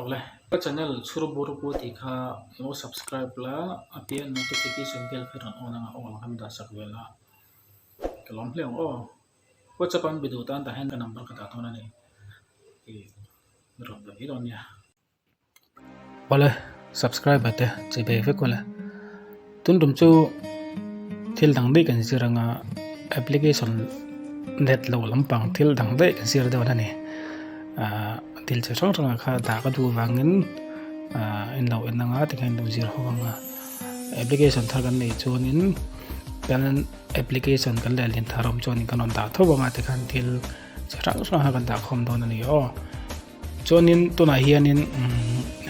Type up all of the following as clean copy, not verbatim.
Oleh, ka channel suru boru po ti kha mo subscribe la api notification bell kha ron on nga on ham da sakwela kalom hleng o WhatsApp an video tan ta hen ka number ka ta thona ni e ron da hi ron ya ole subscribe ate che be fe kola tun dum chu thil dang dei kan siranga application net lo lampang thil dang dei kan sir da na ni til che song song kha da ka du wangin in lo en nga ti kan do zir hawanga application thar kan nei chunin kan application kan le lin tharom chunin kan on da thawanga ti kan til che rang song ha kan da khom don ani o chunin tuna hianin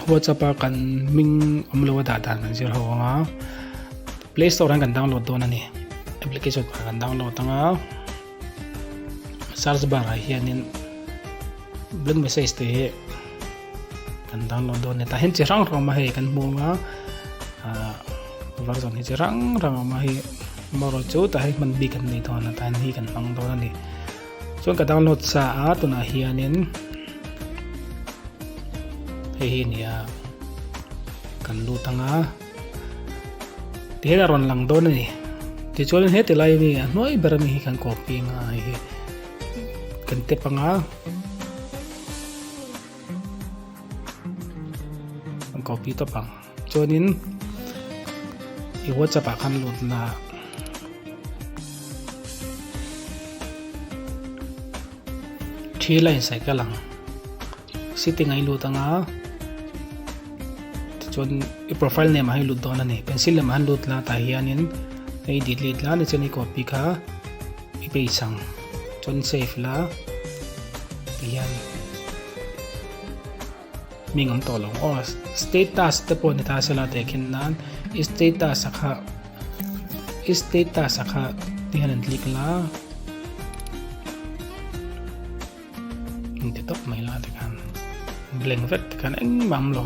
WhatsApp kan ming amlo da da kan zir hawanga Play Store kan download don ani application kan download tanga search bar hianin bling message te kan download don ta hen chirang rang ma he kan munga version he chirang rang ma he maro chu ta he man bi kan nei thona ta hi kan mang don ani chuan ka download sa a tuna hianin he hi nia kan lu tanga te ron lang don ani ti chuan he te lai ni noi berami hi kan copy nga hi kan te panga copy to pang chuanin i WhatsApp kan lut na line sai ka lang setting ai lut anga chuan i profile name ai lut don ani pencil man lut la ta hianin ai delete la ni chani copy ka i pe sang chuan save la hian mingam tolong o status te po ni ta sala te khin nan status akha ti hanan click la inte top mai la te kan blank vet kan eng mam lo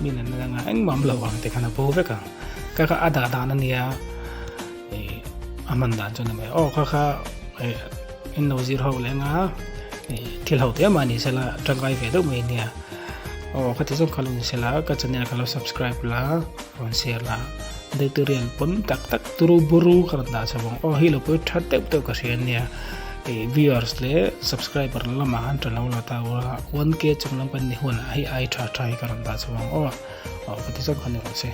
min an nga eng mam lo wang te kan po ve ka ada da nan ya aman dan chon mai o kha in no zero le nga thil ho te mani sela tangkai ve do mai nia o khati so khalung sela ka channel kalo subscribe la on share la de turian pon tak turu buru karda sabong o hilo po thatte to ka sian nia viewers le subscriber la ma han tra la ta 1k chunglam pan ni huna ai try karda sabong o khati so khalung se